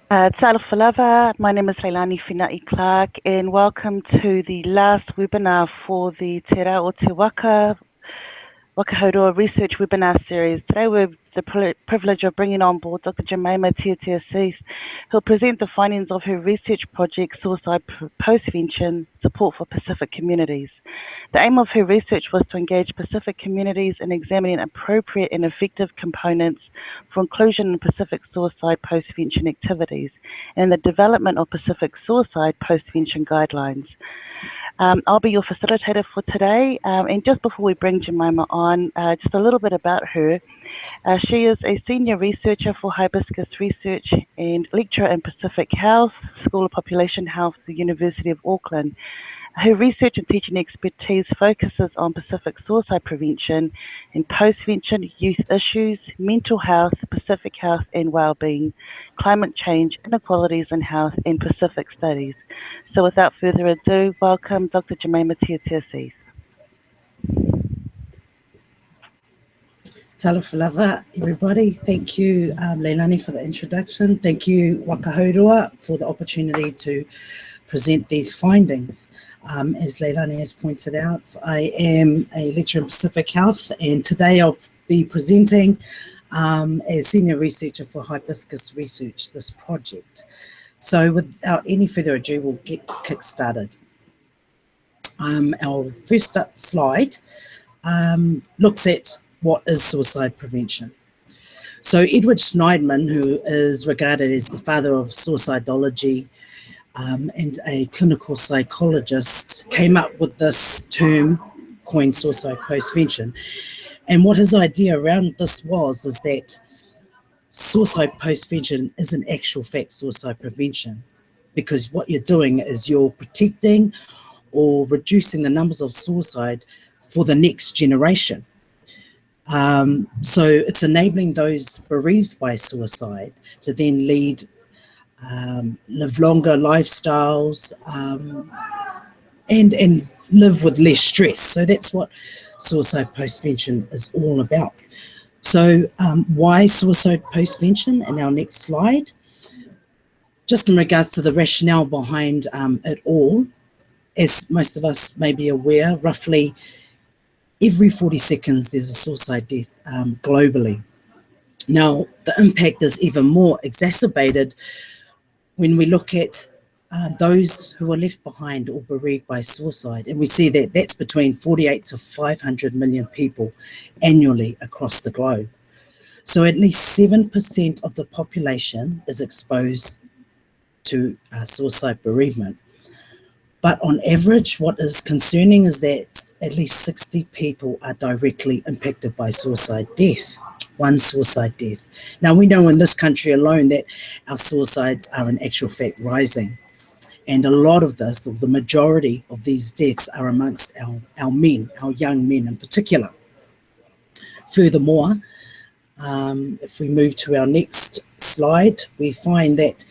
Tsalo Falava, my name is Leilani Finai Clark, and welcome to the last webinar for the Te Rā o Te Waka Hourua Research Webinar Series. Today we have the privilege of bringing on board Dr. Jemaima Tiatia-Seath, who'll present the findings of her research project, Suicide Postvention, Support for Pacific Communities. The aim of her research was to engage Pacific communities in examining appropriate and effective components for inclusion in Pacific suicide postvention activities and the development of Pacific suicide postvention guidelines. I'll be your facilitator for today, and just before we bring Jemaima on, just a little bit about her. She is a senior researcher for Hibiscus Research and lecturer in Pacific Health, School of Population Health, the University of Auckland. Her research and teaching expertise focuses on Pacific suicide prevention and postvention youth issues, mental health, Pacific health and well-being, climate change, inequalities in health, and Pacific studies. So without further ado, welcome Dr. Jemaima Tiatia-Seath. Talafalava, everybody. Thank you, Leilani, for the introduction. Thank you, Waka Hourua, for the opportunity to present these findings. As Leilani has pointed out, I am a lecturer in Pacific Health, and today I'll be presenting as senior researcher for Hibiscus Research, this project. So without any further ado, we'll get kick-started. Our first slide looks at what is suicide prevention. So Edward Schneidman, who is regarded as the father of suicidology and a clinical psychologist, came up with this term, coined suicide postvention. And what his idea around this is that suicide postvention is in actual fact suicide prevention, because what you're doing is you're protecting or reducing the numbers of suicide for the next generation. So it's enabling those bereaved by suicide to then lead, live longer lifestyles, and live with less stress. So that's what suicide postvention is all about. So why suicide postvention? In our next slide, just in regards to the rationale behind it all, as most of us may be aware, roughly every 40 seconds there's a suicide death globally. Now, the impact is even more exacerbated when we look at those who are left behind or bereaved by suicide. And we see that that's between 48 to 500 million people annually across the globe. So at least 7% of the population is exposed to suicide bereavement. But on average, what is concerning is that at least 60 people are directly impacted by suicide death, one suicide death. Now, we know in this country alone that our suicides are in actual fact rising. And a lot of this, or the majority of these deaths, are amongst our men, our young men in particular. Furthermore, if we move to our next slide, we find that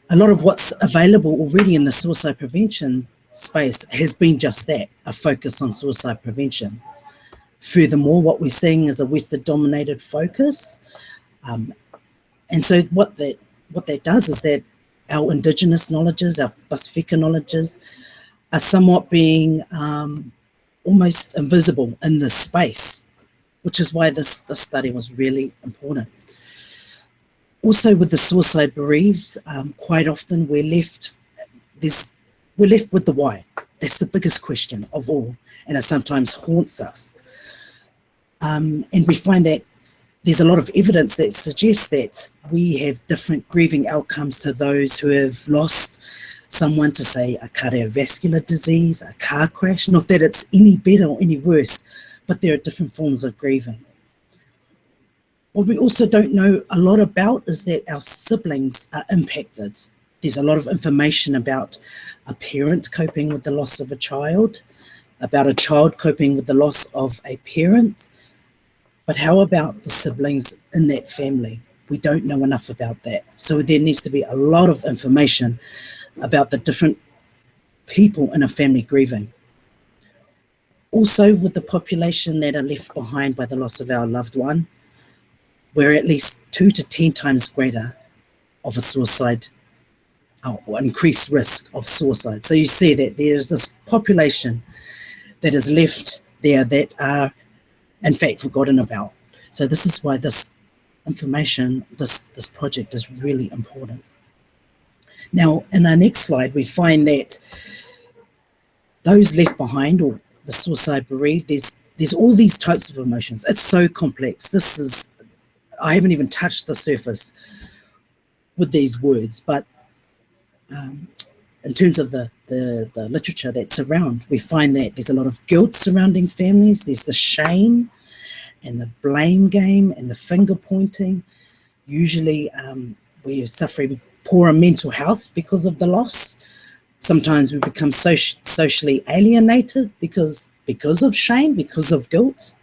a lot of what's available already in the suicide prevention space has been just that, a focus on suicide prevention. Furthermore, what we're seeing is a Western-dominated focus. And so what that does is that our Indigenous knowledges, our Pasifika knowledges, are somewhat being almost invisible in this space, which is why this study was really important. Also, with the suicide bereaved, quite often we're left with the why. That's the biggest question of all, and it sometimes haunts us. And we find that there's a lot of evidence that suggests that we have different grieving outcomes to those who have lost someone to, say, a cardiovascular disease, a car crash. Not that it's any better or any worse, but there are different forms of grieving. What we also don't know a lot about is that our siblings are impacted. There's a lot of information about a parent coping with the loss of a child, about a child coping with the loss of a parent, but how about the siblings in that family? We don't know enough about that. So there needs to be a lot of information about the different people in a family grieving. Also, with the population that are left behind by the loss of our loved one, we're at least 2 to 10 times greater of a suicide or increased risk of suicide. So you see that there's this population that is left there that are in fact forgotten about. So this is why this information, this project is really important. Now, in our next slide, we find that those left behind, or the suicide bereaved, there's all these types of emotions. It's so complex. I haven't even touched the surface with these words, but in terms of the literature that's around, we find that there's a lot of guilt surrounding families. There's the shame and the blame game and the finger pointing. Usually we're suffering poorer mental health because of the loss. Sometimes we become socially alienated because of shame, because of guilt.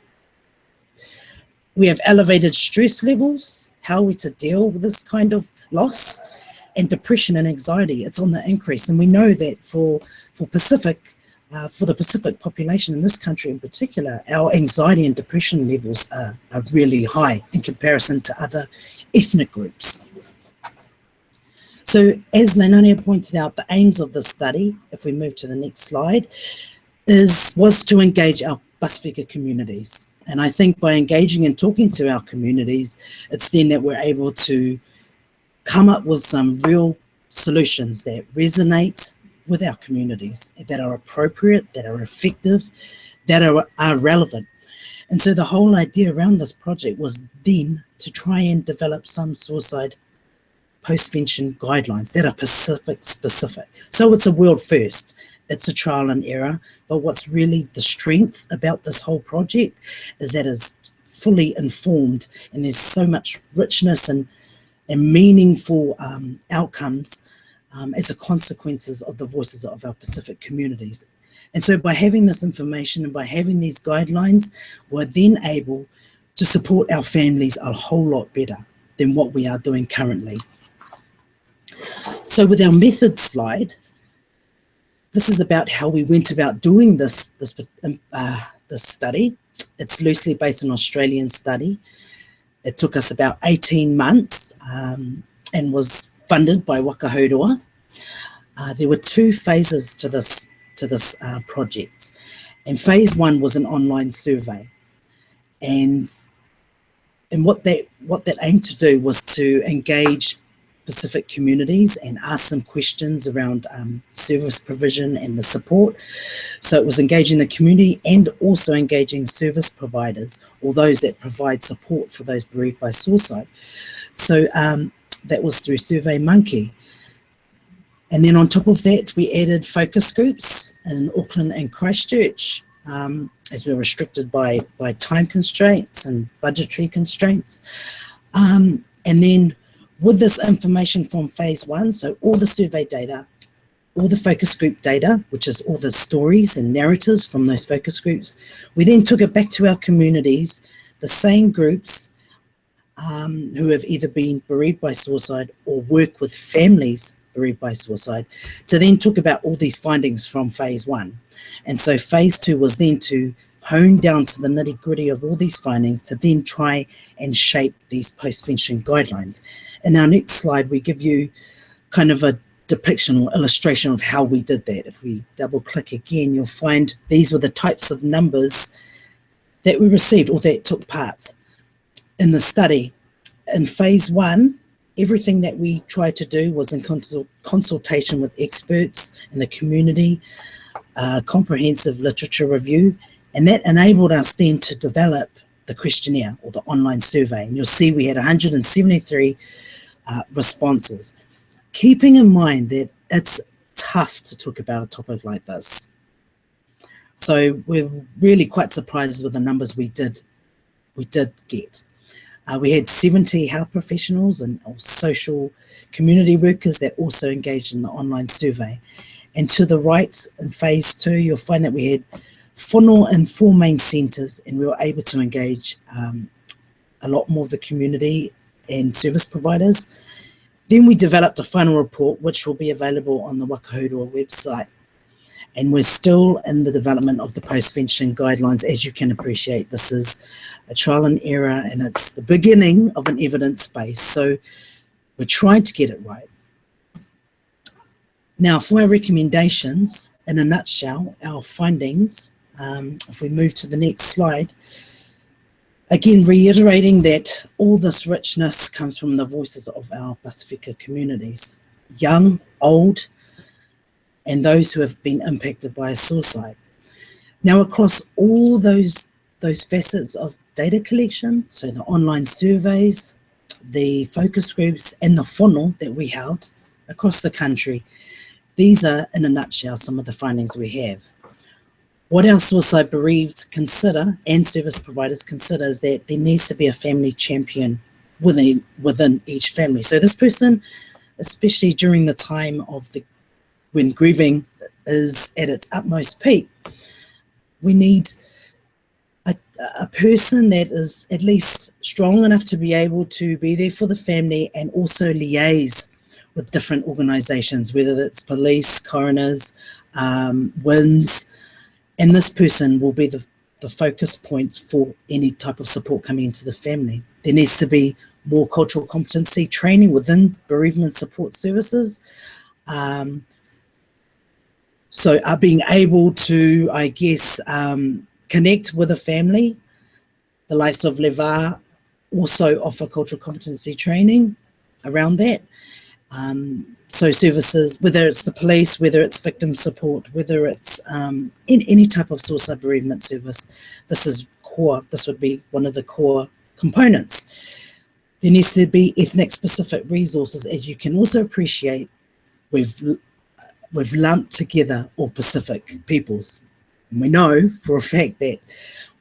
We have elevated stress levels. How are we to deal with this kind of loss? And depression and anxiety, it's on the increase. And we know that for the Pacific population in this country in particular, our anxiety and depression levels are really high in comparison to other ethnic groups. So as Leilani pointed out, the aims of this study, if we move to the next slide, was to engage our Pasifika communities. And I think by engaging and talking to our communities, it's then that we're able to come up with some real solutions that resonate with our communities, that are appropriate, that are effective, that are relevant. And so the whole idea around this project was then to try and develop some suicide postvention guidelines that are Pacific specific. So it's a world first. It's a trial and error. But what's really the strength about this whole project is that it's fully informed, and there's so much richness and meaningful outcomes as a consequences of the voices of our Pacific communities. And so by having this information and by having these guidelines, we're then able to support our families a whole lot better than what we are doing currently. So with our method slide, this is about how we went about doing this study. It's loosely based on an Australian study. It took us about 18 months and was funded by Waka Hourua. There were two phases to this project, and phase one was an online survey, and what that aimed to do was to engage Pacific communities and ask them questions around service provision and the support. So it was engaging the community and also engaging service providers, or those that provide support for those bereaved by suicide. So that was through SurveyMonkey. And then on top of that, we added focus groups in Auckland and Christchurch, as we were restricted by time constraints and budgetary constraints. And then with this information from phase one, so all the survey data, all the focus group data, which is all the stories and narratives from those focus groups, we then took it back to our communities, the same groups who have either been bereaved by suicide or work with families bereaved by suicide, to then talk about all these findings from phase one. And so phase two was then to hone down to the nitty-gritty of all these findings to then try and shape these postvention guidelines. In our next slide, we give you kind of a depiction or illustration of how we did that. If we double-click again, you'll find these were the types of numbers that we received or that took part in the study. In phase one, everything that we tried to do was in consultation with experts in the community, comprehensive literature review, and that enabled us then to develop the questionnaire or the online survey. And you'll see we had 173 responses. Keeping in mind that it's tough to talk about a topic like this. So we're really quite surprised with the numbers we did get. We had 70 health professionals and social community workers that also engaged in the online survey. And to the right in phase two, you'll find that we had whānau in 4 main centres, and we were able to engage a lot more of the community and service providers. Then we developed a final report, which will be available on the Waka Hourua website. And we're still in the development of the postvention guidelines. As you can appreciate, this is a trial and error, and it's the beginning of an evidence base. So We're trying to get it right. Now, for our recommendations, in a nutshell, our findings, if we move to the next slide, again, reiterating that all this richness comes from the voices of our Pasifika communities, young, old, and those who have been impacted by a suicide. Now, across all those facets of data collection, so the online surveys, the focus groups, and the funnel that we held across the country, these are, in a nutshell, some of the findings we have. What our suicide bereaved consider and service providers consider is that there needs to be a family champion within each family. So this person, especially during the time of when grieving is at its utmost peak, we need a person that is at least strong enough to be able to be there for the family and also liaise with different organisations, whether it's police, coroners, WINS, and this person will be the focus point for any type of support coming into the family. There needs to be more cultural competency training within bereavement support services. So being able to, I guess, connect with a family. The likes of Leva also offer cultural competency training around that. So services, whether it's the police, whether it's victim support, whether it's in any type of suicide bereavement service, this is core. This would be one of the core components. There needs to be ethnic specific resources. As you can also appreciate, we've lumped together all Pacific peoples. And we know for a fact that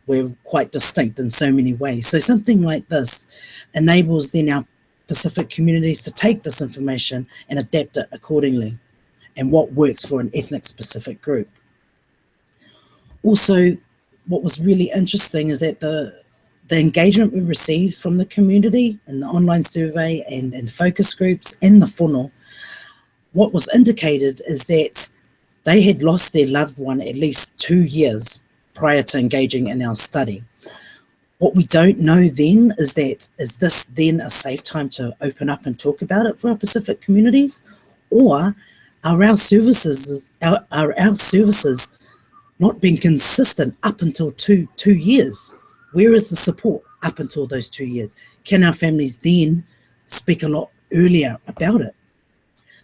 we're quite distinct in so many ways. So something like this enables then our Pacific communities to take this information and adapt it accordingly, and what works for an ethnic specific group. Also, what was really interesting is that the engagement we received from the community in the online survey and focus groups and the funnel, what was indicated is that they had lost their loved one at least 2 years prior to engaging in our study. What we don't know then is this then a safe time to open up and talk about it for our Pacific communities, or are our services not being consistent up until two years? Where is the support up until those 2 years? Can our families then speak a lot earlier about it?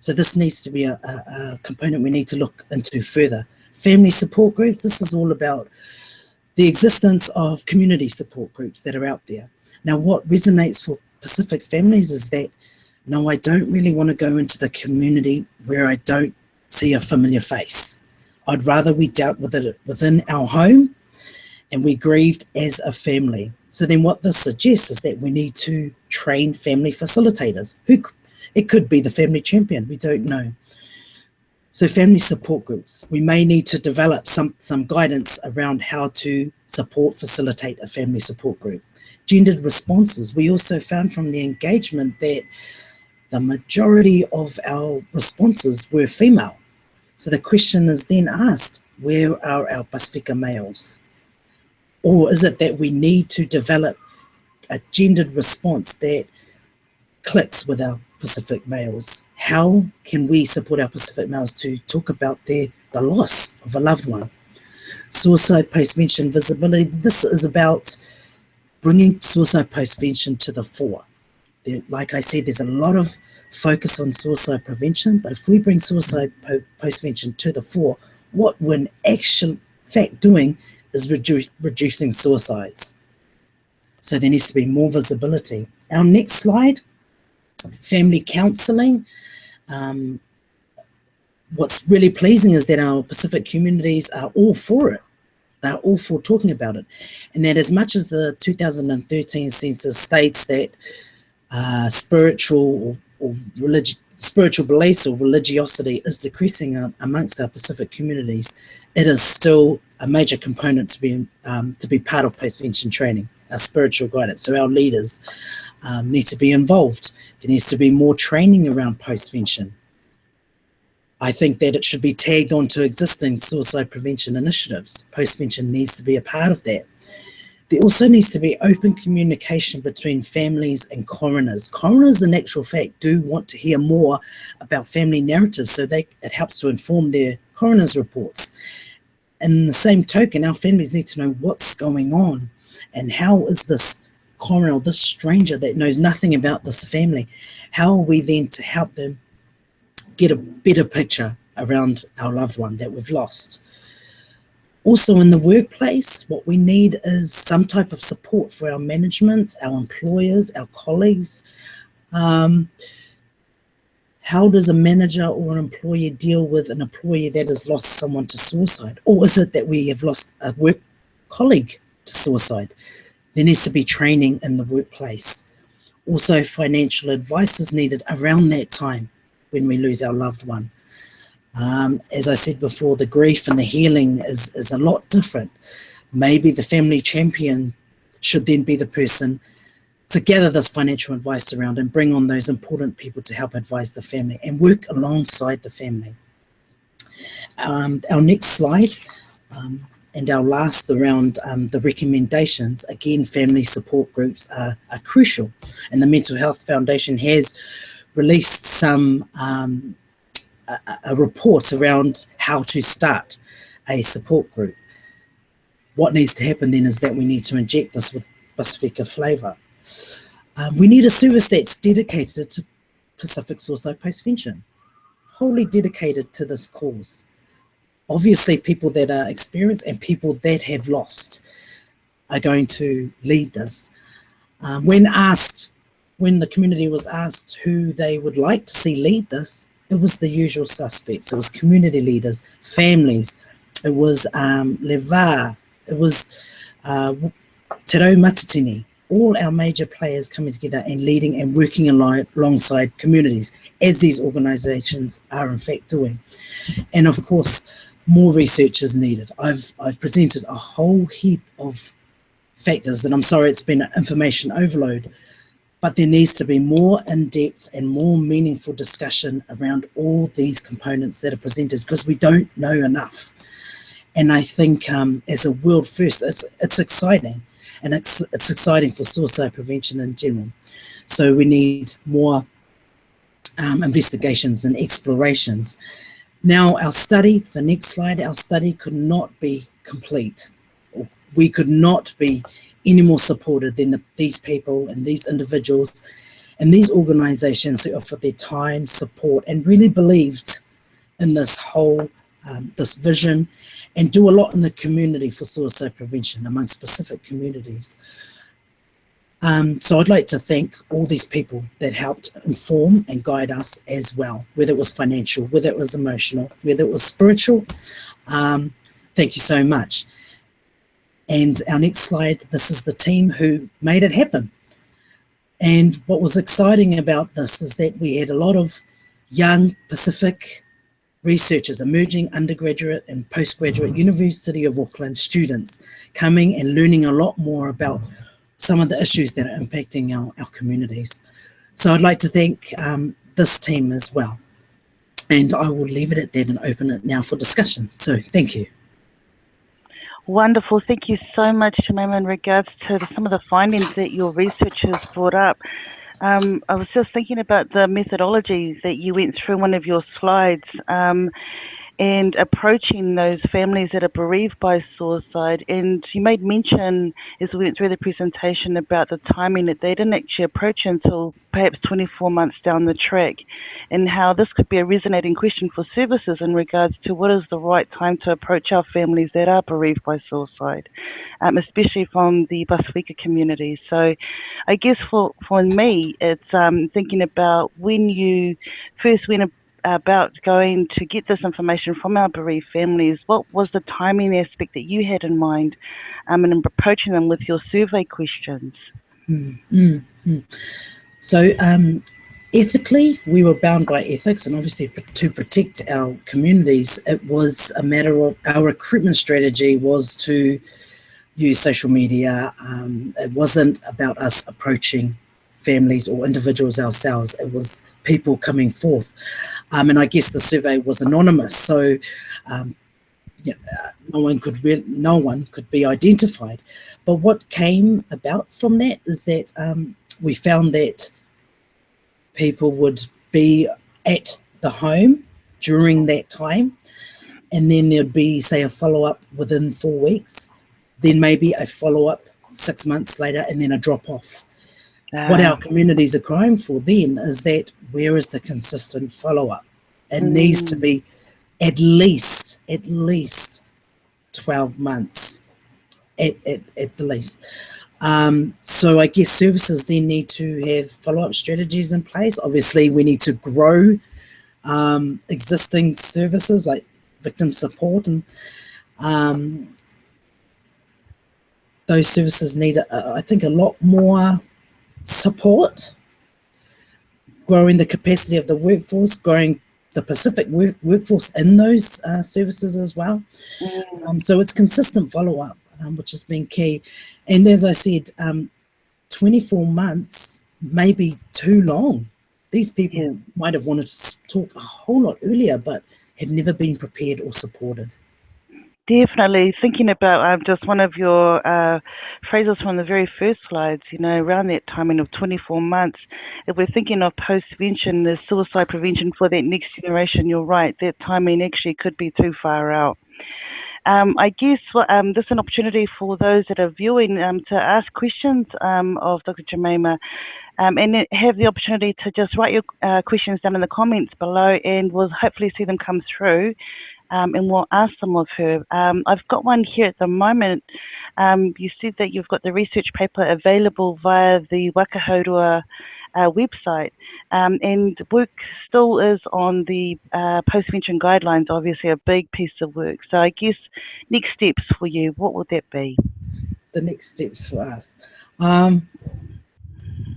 So this needs to be a component we need to look into further. Family support groups, this is all about the existence of community support groups that are out there. Now, what resonates for Pacific families is that, no, I don't really want to go into the community where I don't see a familiar face. I'd rather we dealt with it within our home and we grieved as a family. So then what this suggests is that we need to train family facilitators. It could be the family champion, we don't know. So family support groups, we may need to develop some guidance around how to facilitate a family support group. Gendered responses, we also found from the engagement that the majority of our responses were female. So the question is then asked, where are our Pasifika males? Or is it that we need to develop a gendered response that clicks with our Pacific males? How can we support our Pacific males to talk about the loss of a loved one? Suicide postvention visibility, this is about bringing suicide postvention to the fore. Like I said, there's a lot of focus on suicide prevention, but if we bring suicide postvention to the fore, what we're in actual fact doing is reducing suicides. So there needs to be more visibility. Our next slide, family counselling. What's really pleasing is that our Pacific communities are all for it. They're all for talking about it. And that as much as the 2013 census states that spiritual beliefs or religiosity is decreasing amongst our Pacific communities, it is still a major component to be part of postvention training, our spiritual guidance. So our leaders need to be involved. There needs to be more training around postvention. I think that it should be tagged onto existing suicide prevention initiatives. Postvention needs to be a part of that. There also needs to be open communication between families and coroners. Coroners, in actual fact, do want to hear more about family narratives, so it helps to inform their coroners' reports. In the same token, our families need to know what's going on and how is this coroner, this stranger that knows nothing about this family, how are we then to help them get a better picture around our loved one that we've lost. Also in the workplace, what we need is some type of support for our management, our employers, our colleagues. How does a manager or an employer deal with an employee that has lost someone to suicide? Or is it that we have lost a work colleague to suicide? There needs to be training in the workplace. Also, financial advice is needed around that time when we lose our loved one. As I said before, the grief and the healing is a lot different. Maybe the family champion should then be the person to gather this financial advice around and bring on those important people to help advise the family and work alongside the family. Our next slide, and our last around the recommendations, again, family support groups are crucial. And the Mental Health Foundation has released some a report around how to start a support group. What needs to happen then is that we need to inject this with Pacifica flavour. We need a service that's dedicated to Pacific Suicide Postvention, wholly dedicated to this cause. Obviously, people that are experienced and people that have lost are going to lead this. When the community was asked who they would like to see lead this, it was the usual suspects. It was community leaders, families. It was Leva. It was Te Rau Matatini. All our major players coming together and leading and working alongside communities, as these organisations are in fact doing. And of course, more research is needed. I've presented a whole heap of factors, and I'm sorry it's been an information overload, but there needs to be more in-depth and more meaningful discussion around all these components that are presented, because we don't know enough. And I think as a world first, it's exciting, and it's exciting for suicide prevention in general. So we need more investigations and explorations. Now our study, the next slide, our study could not be complete. We could not be any more supported than these people and these individuals and these organisations who offered their time, support, and really believed in this whole, this vision, and do a lot in the community for suicide prevention among specific communities. So I'd like to thank all these people that helped inform and guide us as well, whether it was financial, whether it was emotional, whether it was spiritual. Thank you so much. And our next slide, this is the team who made it happen. And what was exciting about this is that we had a lot of young Pacific researchers, emerging undergraduate and postgraduate University of Auckland students coming and learning a lot more about some of the issues that are impacting our communities. So I'd like to thank this team as well. And I will leave it at that and open it now for discussion. So thank you. Wonderful. Thank you so much, Jemaima, in regards to some of the findings that your researchers brought up. I was just thinking about the methodology that you went through in one of your slides, and approaching those families that are bereaved by suicide. And you made mention, as we went through the presentation, about the timing that they didn't actually approach until perhaps 24 months down the track, and how this could be a resonating question for services in regards to what is the right time to approach our families that are bereaved by suicide, especially from the Pacifica community. So I guess for me, it's thinking about when you first went about going to get this information from our bereaved families, what was the timing aspect that you had in mind in approaching them with your survey questions? So ethically, we were bound by ethics, and obviously to protect our communities, it was a matter of our recruitment strategy was to use social media. It wasn't about us approaching families or individuals ourselves. It was people coming forth. And I guess the survey was anonymous. So, no one could be identified. But what came about from that is that we found that people would be at the home during that time, and then there'd be, say, a follow-up within 4 weeks, then maybe a follow-up 6 months later, and then a drop-off. What our communities are crying for then is that where is the consistent follow-up? It needs to be at least 12 months, at the least. So I guess services then need to have follow-up strategies in place. Obviously, we need to grow existing services like victim support, and those services need, I think, a lot more support, growing the capacity of the workforce, growing the Pacific workforce in those services as well. So it's consistent follow-up, which has been key. And as I said, 24 months may be too long. These people might have wanted to talk a whole lot earlier, but have never been prepared or supported. Definitely. Thinking about just one of your phrases from the very first slides, around that timing of 24 months, if we're thinking of postvention, the suicide prevention for that next generation, you're right, that timing actually could be too far out. I guess this is an opportunity for those that are viewing to ask questions of Dr. Jemaima, and have the opportunity to just write your questions down in the comments below, and we'll hopefully see them come through. And we'll ask them of her. I've got one here at the moment. You said that you've got the research paper available via the Waka Hourua website, and work still is on the postvention guidelines, obviously a big piece of work. So I guess next steps for you, what would that be? The next steps for us.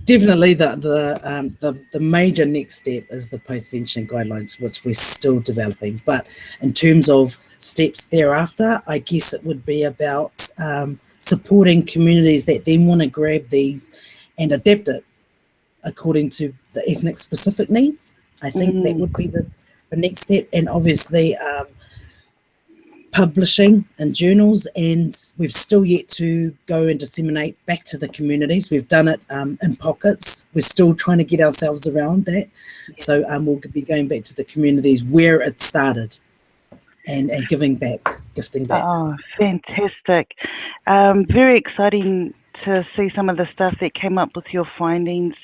Definitely the major next step is the postvention guidelines, which we're still developing. But in terms of steps thereafter, I guess it would be about supporting communities that then want to grab these and adapt it according to the ethnic specific needs. I think that would be the next step. And obviously publishing in journals, and we've still yet to go and disseminate back to the communities. We've done it in pockets. We're still trying to get ourselves around that. So we'll be going back to the communities where it started and gifting back. Oh, fantastic. Very exciting to see some of the stuff that came up with your findings.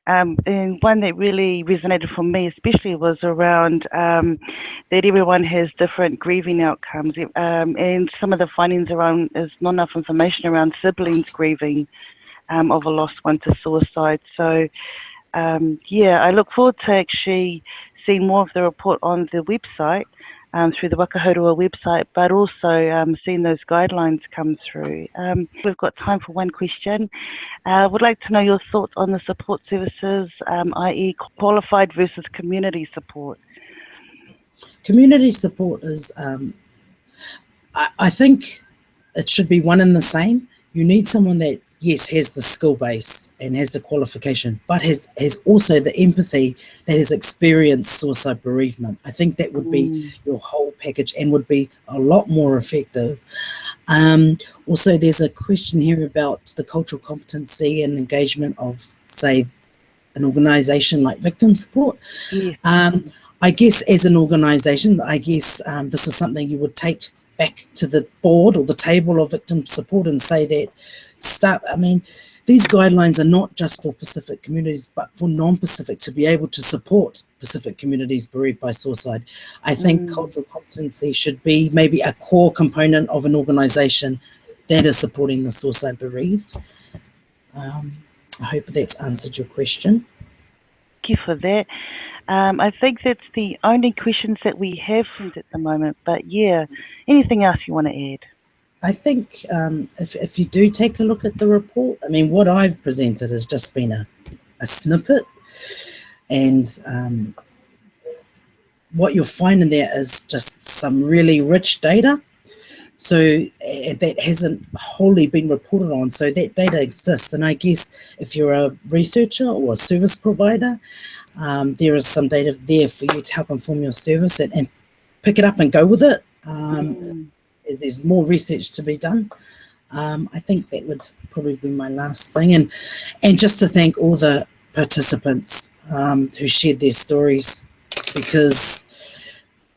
And one that really resonated for me especially was around that everyone has different grieving outcomes, and some of the findings around is not enough information around siblings grieving of a lost one to suicide. So I look forward to actually seeing more of the report on the website, through the Waka Hourua website, but also seeing those guidelines come through. We've got time for one question. Would like to know your thoughts on the support services, i.e. qualified versus community support. Community support is, I think it should be one and the same. You need someone that, yes, has the skill base and has the qualification, but has also the empathy that has experienced suicide bereavement. I think that would be your whole package and would be a lot more effective. Also, there's a question here about the cultural competency and engagement of, say, an organisation like victim support. I guess as an organisation, this is something you would take back to the board or the table of victim support and say that these guidelines are not just for Pacific communities, but for non-Pacific, to be able to support Pacific communities bereaved by suicide. I think cultural competency should be maybe a core component of an organisation that is supporting the suicide bereaved. I hope that's answered your question. Thank you for that. I think that's the only questions that we have at the moment, but anything else you want to add? I think if you do take a look at the report, what I've presented has just been a snippet, and what you'll find in there is just some really rich data. So that hasn't wholly been reported on. So that data exists. And I guess if you're a researcher or a service provider, there is some data there for you to help inform your service and pick it up and go with it. As there's more research to be done. I think that would probably be my last thing, and just to thank all the participants who shared their stories, because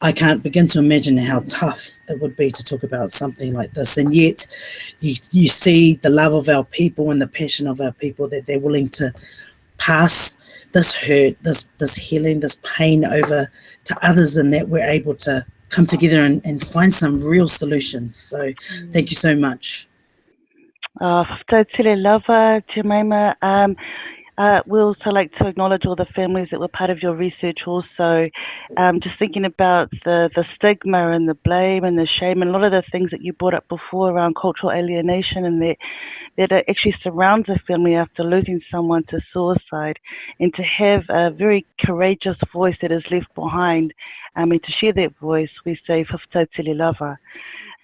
I can't begin to imagine how tough it would be to talk about something like this, and yet you see the love of our people and the passion of our people, that they're willing to pass this hurt, this healing, this pain over to others, and that we're able to come together and find some real solutions. So thank you so much. Totally lava, Jemaima. We also like to acknowledge all the families that were part of your research also. Just thinking about the stigma and the blame and the shame and a lot of the things that you brought up before around cultural alienation, and that actually surrounds a family after losing someone to suicide, and to have a very courageous voice that is left behind, and to share that voice, we say totally lava.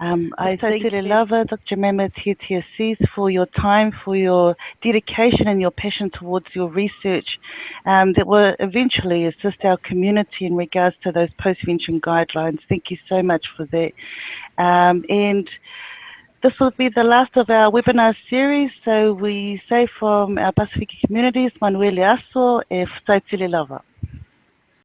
I totally love it, Dr. Jemaima Tiatia-Seath, for your time, for your dedication and your passion towards your research that will eventually assist our community in regards to those postvention guidelines. Thank you so much for that. And this will be the last of our webinar series. So we say from our Pasifika communities, Manuel Aso, e whatautele lava.